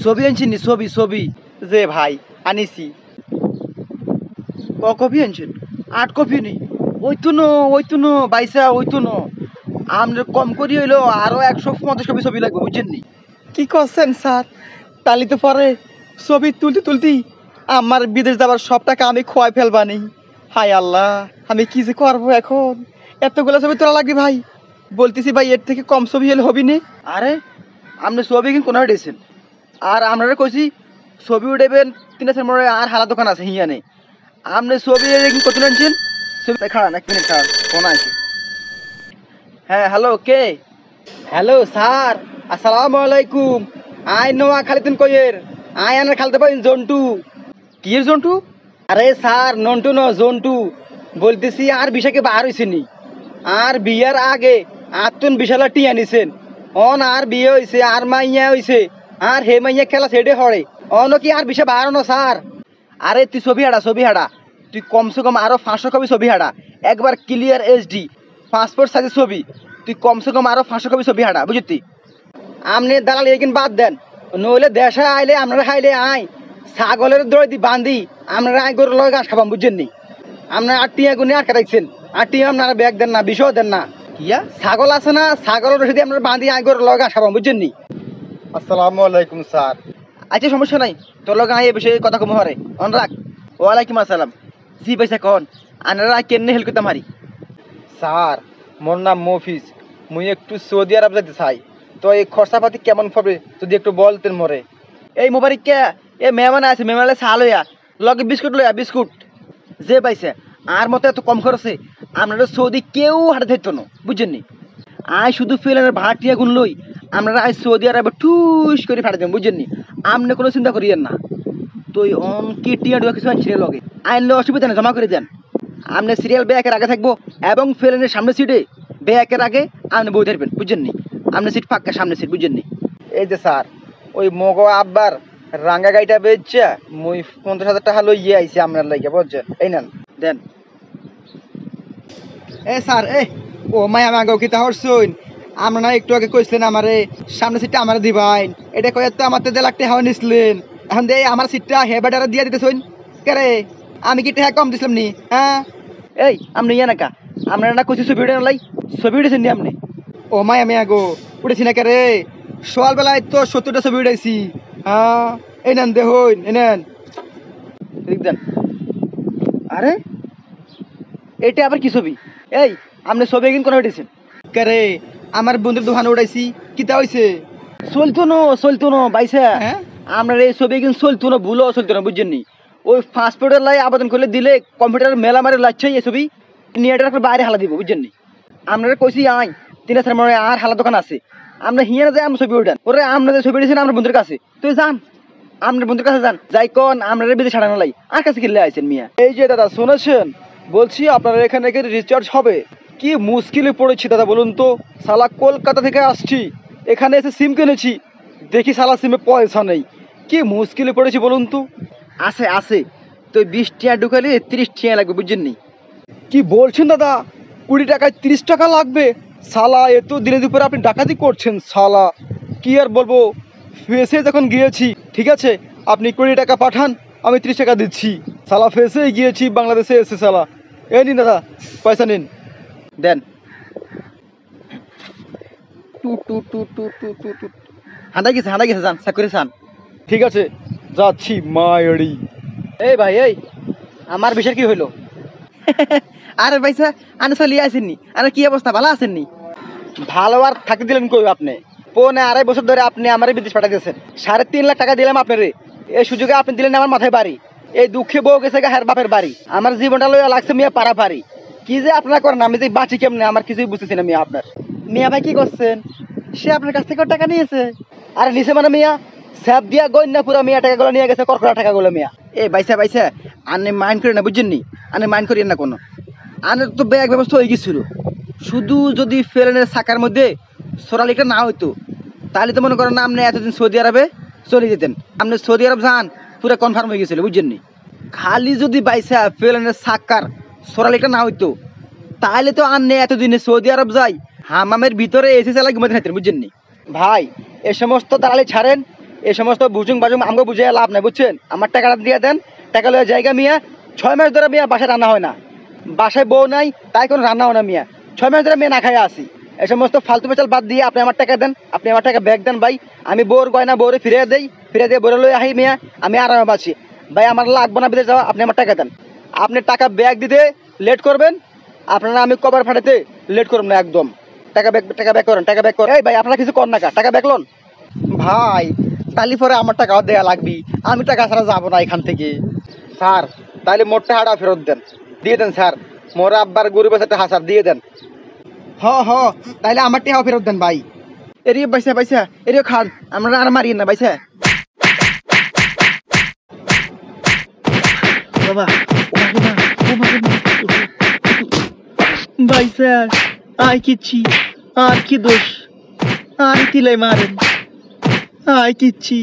ছবি আনছেন নি? ছবি ছবি যে ভাই আনিছি। কপি আনছেন? 8 কপি নি? ওই তো নো বাইসা ওই তো নো আমরা কম করি হইলো আরো 150 কপি ছবি লাগবে বুঝছেন নি? কি করছেন স্যার? তালি তো পরে ছবি তুলতে তুলতেই আমার বিদেশ যাবার সব টাকা আমি খোয়াই ফেলবানি। হায় আল্লাহ, আমি কি যে করবো এখন? এতগুলো ছবি তোলা লাগবে ভাই। বলতেছি ভাই এর থেকে কম ছবি হলে হবি নি। আরে আপনি ছবি কিন্তু কোনায় উঠেছেন আর আপনারা কইছি ছবি উঠাইবেন 3 মোড়ে আর হালা দোকান আছে হিয়ানে আপনি ছবি কিন্তু কত আনছেন? ছবি খাড়ান 1 মিনিট খাড়ান ফোন আছে। হ্যাঁ হ্যালো কে? হ্যালো স্যার, আসসালামু আলাইকুম। আই নোয়া খালিদিন কইয়ের আই আনার খালতে পাইন জন্টু। কি এর জন্টু? আরে স্যার নন্টু ন জন্টু। বলতেছি আর বিষয়কে বার হয়েছে নি? আর বিয়ার আগে আতুন বিশালা টিয়া নিছেন। অন আর বিয়ে হয়েছে আর মাইয়া হয়েছে আর হে মাইয়া খেলা সেডে হরে অন কি আর বিষয় বার ন স্যার? আরে তুই ছবি হাঁটা তুই কমসে কম আরো 500 কপি ছবি হাঁটা একবার ক্লিয়ার এইচডি পাসপোর্ট সাইজের ছবি তুই কমসে কম আরো 500 কপি ছবি হাঁটা বুঝতি? আপনি দালাল এগিন বাদ দেন, নইলে দেশে আইলে আপনারা খাইলে আই ছাগলের দড়ি দি বান্ধি আপনারা আই গরু লয় ঘাস খাবাম বুঝছেন নি? আপনারা আর টিয়া গুনি আর কাটাইছেন আর টিয়া আপনারা ব্যাগ দেন না বিষও দেন না। কিয়া ছাগল আছে না, ছাগলের রসিদি আপনারা বান্ধি আই গরু লয় ঘাস খাবাম বুঝছেন নি? আসসালামু আলাইকুম স্যার। আচ্ছা সমস্যা নাই তোর লগে আই এই বিষয়ে কথা কম হরে অন রাখ। ওয়ালাইকুম আসসালাম। জি পয়সা কন আনারা কেন হেল্প করতাম হারি? স্যার মোর নাম মফিজ, মুই একটু সৌদি আরব যেতে চাই, তো এই খরচাপাতি কেমন হবে যদি একটু বলতেন মোরে। এই মোবারক কে এ মেহমান আছে মেহমানে চাল লইয়া লগে বিস্কুট লইয়া বিস্কুট যে পাইছে আর মতো এত কম খরচে আপনারা সৌদি কেউ হাঁটে থাকতো না বুঝছেন নি? আয় শুধু ফেলের ভাটিয়া গুন লই আপনারা আজ সৌদি আরবে ঠুস করে ফাটা দেবেন বুঝছেন নি? আপনি কোনো চিন্তা করিয়েন না। তো অন কি টিয়া ডুয়া কিছু আনছিল লগে আইনলে অসুবিধা নেই জমা করে দেন। আপনি সিরিয়াল ব্যাকের আগে থাকবো এবং ফেলেনের সামনে সিটে ব্যাকের আগে আপনি বই থাকবেন বুঝছেন নি? আপনি সিট ফাঁকা সামনে সিট বুঝছেন নি? এই যে স্যার ওই মগো আব্বার রাঙ্গা গাড়িটা বেচছে মুই 50,000 টাকা লইয়ে আইছি আপনার লাগে বুঝছেন, এই নেন দেন। এ স্যার এ ও মাই আমাকে কি তাহর শুন আপনারা একটু আগে কইছিলেন আমারে সামনে সিটটা আমারে দিবাইন, এটা কই তো আমার 1.5 লাখ টাকা নিছিলেন, এখন দে আমার সিটটা হে বেটারে দিয়ে দিতে শুন কেরে? আমি কি টাকা কম দিছিলাম নি? হ্যাঁ এই আপনি ইয়া নাকা আপনারা না কইছি ছবি উঠে লাই ছবি উঠেছেন নি আপনি? ও মাই আমি আগো উঠেছি না কেরে? সকালবেলায় তো 70টা ছবি উঠাইছি। হ্যাঁ এই নেন দেখুন এই নেন ঠিক দেন। আরে এটা আবার কি ছবি? এই আপনি ছবি একদিন কোন উঠেছেন? কেরে আমার বন্ধুর দোকানে উঠাইছি, কিতা হইছে? চলতো না বাইসা হ্যাঁ আপনার এই ছবি একদিন চলতো না ভুলও চলতো না বুঝছেন নি? ওই পাসপোর্টের লাই আবেদন করলে দিলে কম্পিউটার মেলা মারে লাগছে এই ছবি নিয়ে এটা বাইরে হালা দিব বুঝছেন নি? আপনারা কইছি আই 3 মনে আর হালা দোকান আছে আমরা হিয়ানে যাই আমরা ছবি উঠান ওরে আপনাদের ছবি উঠেছেন আমার বন্ধুর কাছে তুই যান আপনার বন্ধুর কাছে যান যাই কন আপনারা বিদেশ ছাড়ানো লাই আর কাছে কিনলে আইছেন মিয়া। এই যে দাদা শুনেছেন, বলছি আপনার এখানে কি রিচার্জ হবে? কি মুশকিলে পড়েছি দাদা বলুন তো, শালা কলকাতা থেকে আসছি এখানে এসে সিম কিনেছি, দেখি শালা সিমে পয়সা নেই, কি মুশকিলে পড়েছি বলুন তো। আছে তো 20 টাকা ঢুকালে 30 টাকা লাগবে বুঝছেন নি? কি বলছেন দাদা, 20 টাকায় 30 টাকা লাগবে? শালা এ তো দিনে দুপুরে আপনি ডাকাতি করছেন শালা। কি আর বলবো, ফেসে যখন গিয়েছি ঠিক আছে আপনি 20 টাকা পাঠান আমি 30 টাকা দিচ্ছি। শালা ফেসেই গিয়েছি বাংলাদেশে এসে শালা। এই নিন দাদা পয়সা নিন। দেন। হাঁটা গেছে যান চাকরি চান। ঠিক আছে যাচ্ছি মায়েরি। এই ভাই এই আমার বিষয় কি হইলো? আরে ভাইসা আনে চলিয়ে আসেননি আরে কি অবস্থা ভালো আছেননি? ভালো আর থাকতে দিলেন কই আপনি? 2.5 বছর ধরে আপনি আমার বিদেশ পাঠা দিয়েছেন, 3.5 লাখ টাকা দিলাম আপনারে, এই সুযোগে আপনি দিলেন আমার মাথায় বাড়ি। এই দুঃখে বউ গেছে হের বাপের বাড়ি, আমার জীবনটা লইয়া লাগছে মিয়া পারা পারি। কি যে আপনারা করেন আমি যে বাঁচি কেমনে আমার কিছুই বুঝতেছি না মিয়া। আপনার মিয়া ভাই কি করছেন? সে আপনার কাছ থেকে টাকা নিয়েছে? আরে নিচে মানে মিয়া স্যাপ দিয়া গইনা পুরা মিয়া টাকাগুলো নিয়ে গেছে, করকরা টাকাগুলো মিয়া। এ বাইসা আনে মাইন্ড করেন না বুঝছেন নি? আনে মাইন্ড করিয়েন না কোনো, আনের তো ব্যাগ ব্যবস্থা হয়ে গেছিল। শুধু যদি ফেরেনের শাখার মধ্যে সোনালিকা না হইতো তাহলে তো মনে করেন না আপনি এতদিন সৌদি আরবে চলে যেতেন। আপনি সৌদি আরব যান পুরো কনফার্ম হয়ে গেছিল বুঝছেন নি? খালি যদি বাইসা ফেরেনের শাখার সোনালিকা না হইতো তাহলে তো আননে এতদিনে সৌদি আরব যাই হামামের ভিতরে এসি চালা ঘুমাতে থাকতেন বুঝছেন নি? ভাই এ সমস্ত দালালি ছাড়েন, এই সমস্ত বুঝুং বাজুং আমাকে বুঝে লাভ নাই, বুঝছেন? আমার টাকাটা দিয়ে দেন, টাকা লয়ে জায়গা মিয়া। 6 মাস ধরে মিয়া বাসায় রান্না হয় না, বাসায় বউ নাই, তাই কোনো রান্না হয় না মিয়া। 6 মাস ধরে মিয়া না খাইয়া আসি। এই সমস্ত ফালতু পেঁচাল বাদ দিয়ে আপনি আমার টাকা দেন, আপনি আমার টাকা ব্যাগ দেন ভাই। আমি বউর গয়না বউরে ফিরে দেই, ফিরে দিয়ে বউরে লই আহি মিয়া, আমি আরামে বাঁচি ভাই। আমার লাগবে না বিদেশ যাওয়া, আপনি আমার টাকা দেন। আপনি টাকা ব্যাগ দিতে লেট করবেন, আপনারা আমি কভার ফাটাতে লেট করব না একদম। টাকা ব্যাক করেন, টাকা ব্যাক করেন। এই ভাই আপনারা কিছু কর না, টাকা ব্যাক লোন ভাই। তালি পরে আমার টাকাও দেয়া লাগবি, আমি টাকা ছাড়া যাবো না এখান থেকে। স্যার তাহলে মোট টাকাটা ফেরত দেন, দিয়ে দেন স্যার। মোর আব্বার গরিব আছে, একটা হাজার দিয়ে দেন। হ তাইলে আমার টাকাও ফেরত দেন ভাই। এরিয়ে বাইসা এরিয়ে খান, আমরা আর মারিয়ে না বাইসা। বাবা ভাই স্যার আয় কিচ্ছি, আর কি দোষ, আর তিলাই মারেন, আয় কিচ্ছি।